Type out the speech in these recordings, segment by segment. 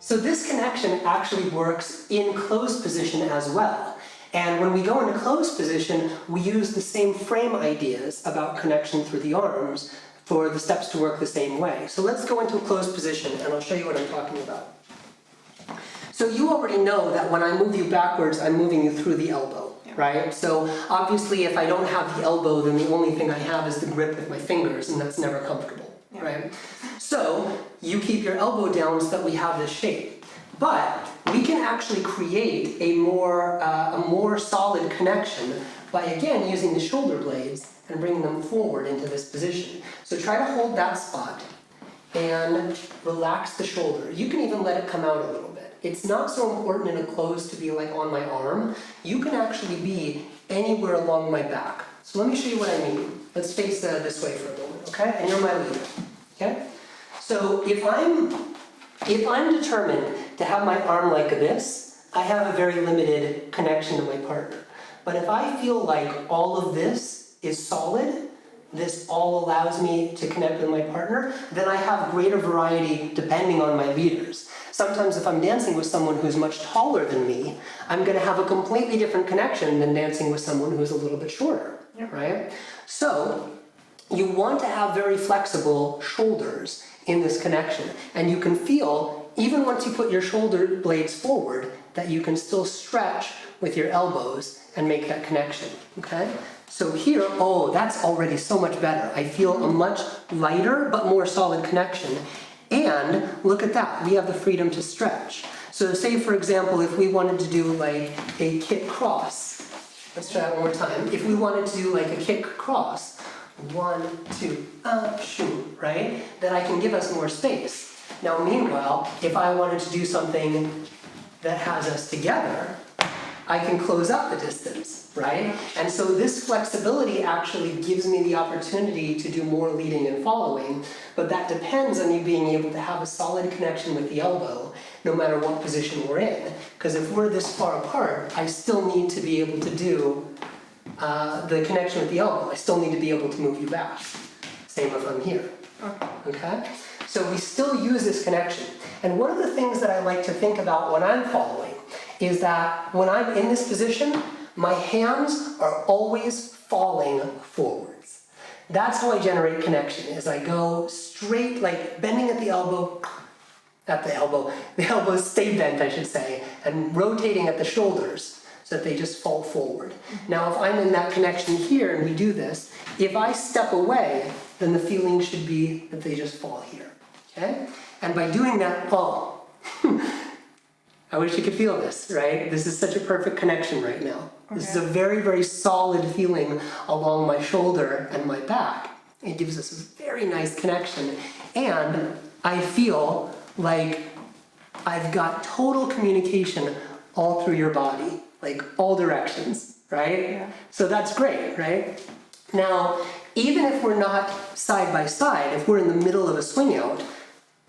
So this connection actually works in closed position as well. And when we go into closed position, we use the same frame ideas about connection through the arms for the steps to work the same way. So let's go into a closed position and I'll show you what I'm talking about. So you already know that when I move you backwards, I'm moving you through the elbow, right? So obviously if I don't have the elbow, then the only thing I have is the grip with my fingers, and that's never comfortable, right? So you keep your elbow down so that we have this shape. But we can actually create a more solid connection by, again, using the shoulder blades and bringing them forward into this position. So try to hold that spot and relax the shoulder. You can even let it come out a little bit. It's not so important in a close to be like on my arm. You can actually be anywhere along my back. So let me show you what I mean. Let's face this way for a moment, okay? And you're my leader, okay? So if I'm determined to have my arm like this, I have a very limited connection to my partner. But if I feel like all of this is solid, this all allows me to connect with my partner, then I have greater variety depending on my leaders. Sometimes if I'm dancing with someone who's much taller than me, I'm going to have a completely different connection than dancing with someone who's a little bit shorter, right? So you want to have very flexible shoulders in this connection. And you can feel, even once you put your shoulder blades forward, that you can still stretch with your elbows and make that connection, okay? So here, oh, that's already so much better. I feel a much lighter but more solid connection. And look at that, we have the freedom to stretch. So say, for example, if we wanted to do like a kick cross, let's try that one more time. If we wanted to do like a kick cross, 1, 2, up, shoot, right? Then I can give us more space. Now, meanwhile, if I wanted to do something that has us together, I can close up the distance, right? And so this flexibility actually gives me the opportunity to do more leading and following, but that depends on you being able to have a solid connection with the elbow, no matter what position we're in. Because if we're this far apart, I still need to be able to do the connection with the elbow. I still need to be able to move you back. Same if I'm here, okay? So we still use this connection. And one of the things that I like to think about when I'm following is that when I'm in this position, my hands are always falling forwards. That's how I generate connection, is I go straight, like bending at the elbow, the elbows stay bent, I should say, and rotating at the shoulders so that they just fall forward. Now, if I'm in that connection here and we do this, if I step away, then the feeling should be that they just fall here, okay? And by doing that, oh, I wish you could feel this, right? This is such a perfect connection right now. Okay. This is a very, very solid feeling along my shoulder and my back. It gives us a very nice connection. And I feel like I've got total communication all through your body, like all directions, right? Yeah. So that's great, right? Now, even if we're not side by side, if we're in the middle of a swing out,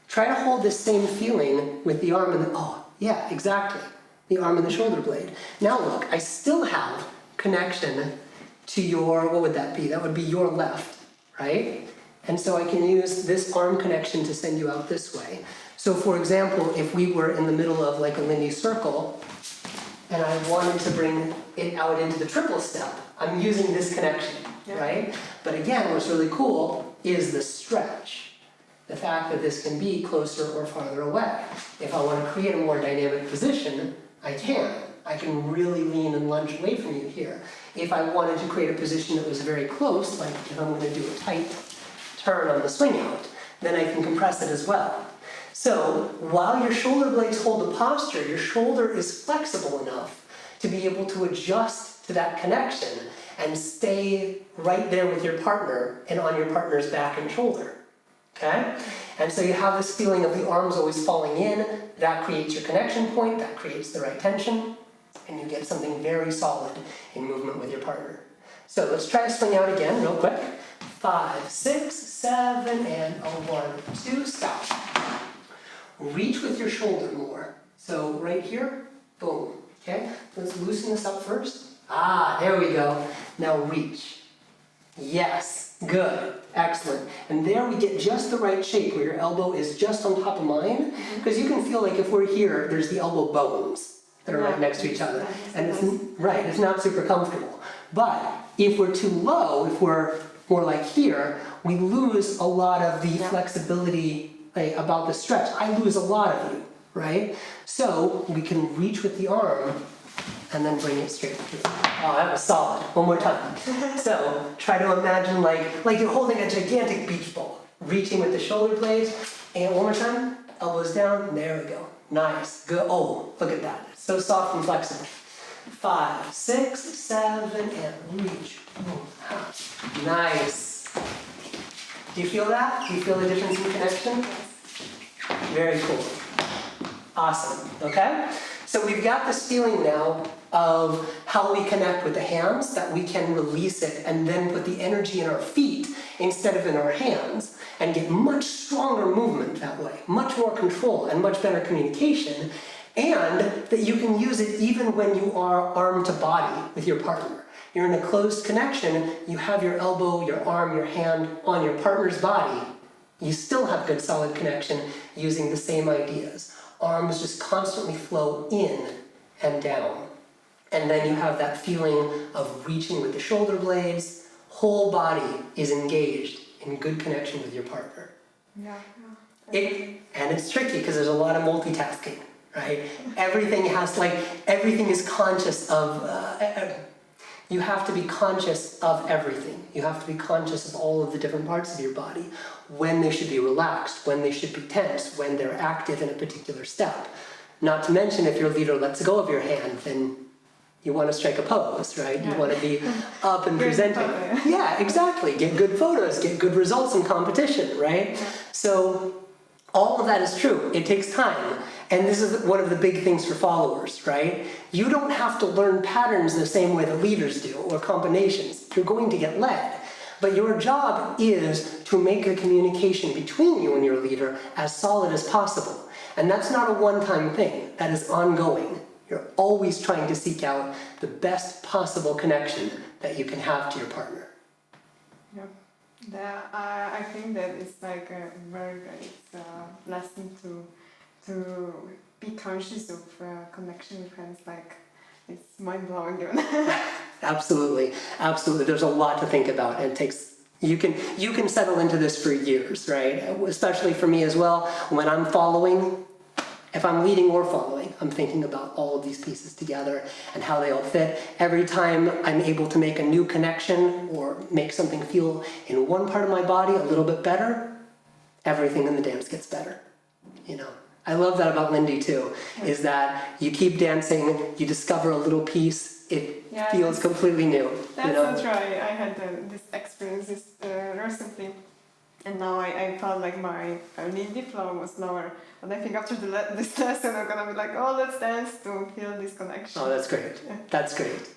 try to hold this same feeling with the arm and the, oh, yeah, exactly. The arm and the shoulder blade. Now look, I still have connection to your, what would that be? That would be your left, right? And so I can use this arm connection to send you out this way. So for example, if we were in the middle of like a Lindy circle, and I wanted to bring it out into the triple step, I'm using this connection, right? But again, what's really cool is the stretch. The fact that this can be closer or farther away. If I want to create a more dynamic position, I can. I can really lean and lunge away from you here. If I wanted to create a position that was very close, like if I'm going to do a tight turn on the swing out, then I can compress it as well. So while your shoulder blades hold the posture, your shoulder is flexible enough to be able to adjust to that connection and stay right there with your partner and on your partner's back and shoulder. Okay? And so you have this feeling of the arms always falling in, that creates your connection point, that creates the right tension, and you get something very solid in movement with your partner. So let's try to swing out again real quick. 5, 6, 7, and a 1, 2, stop. Reach with your shoulder more. So right here, boom, okay? Let's loosen this up first. Ah, there we go. Now reach. Yes, good, excellent. And there we get just the right shape where your elbow is just on top of mine, because you can feel like if we're here, there's the elbow bones that are right next to each other. And it's not super comfortable. But if we're too low, if we're more like here, we lose a lot of the flexibility about the stretch. I lose a lot of you, right? So we can reach with the arm and then bring it straight through. Oh, that was solid. One more time. So try to imagine like you're holding a gigantic beach ball, reaching with the shoulder blades, and one more time, elbows down, there we go. Nice, good. Oh, look at that. It's so soft and flexible. 5, 6, 7, and reach. Nice. Do you feel that? Do you feel the difference in connection? Very cool. Awesome, okay? So we've got this feeling now of how we connect with the hands, that we can release it and then put the energy in our feet instead of in our hands and get much stronger movement that way, much more control and much better communication, and that you can use it even when you are arm to body with your partner. You're in a closed connection, you have your elbow, your arm, your hand on your partner's body. You still have good solid connection using the same ideas. Arms just constantly flow in and down. And then you have that feeling of reaching with the shoulder blades. Whole body is engaged in good connection with your partner. Yeah. And it's tricky because there's a lot of multitasking, right? Everything is conscious of, you have to be conscious of everything. You have to be conscious of all of the different parts of your body, when they should be relaxed, when they should be tense, when they're active in a particular step. Not to mention if your leader lets go of your hand, then you want to strike a pose, right? You want to be up and presenting. Yeah, exactly. Get good photos, get good results in competition, right? So all of that is true. It takes time. And this is one of the big things for followers, right? You don't have to learn patterns the same way the leaders do, or combinations. You're going to get led. But your job is to make the communication between you and your leader as solid as possible. And that's not a one-time thing. That is ongoing. You're always trying to seek out the best possible connection that you can have to your partner. Yeah, I think that it's like a very great lesson to be conscious of connection with friends. Like, it's mind-blowing. Absolutely, absolutely. There's a lot to think about, and it takes. You can settle into this for years, right? Especially for me as well. When I'm following, if I'm leading or following, I'm thinking about all of these pieces together and how they all fit. Every time I'm able to make a new connection or make something feel in one part of my body a little bit better, everything in the dance gets better. You know, I love that about Lindy too, is that you keep dancing, you discover a little piece, it feels completely new. That's right. I had this experience recently, and now I felt like my Lindy flow was lower. And I think after this lesson, I'm gonna be like, oh, let's dance to feel this connection. Oh, that's great. That's great.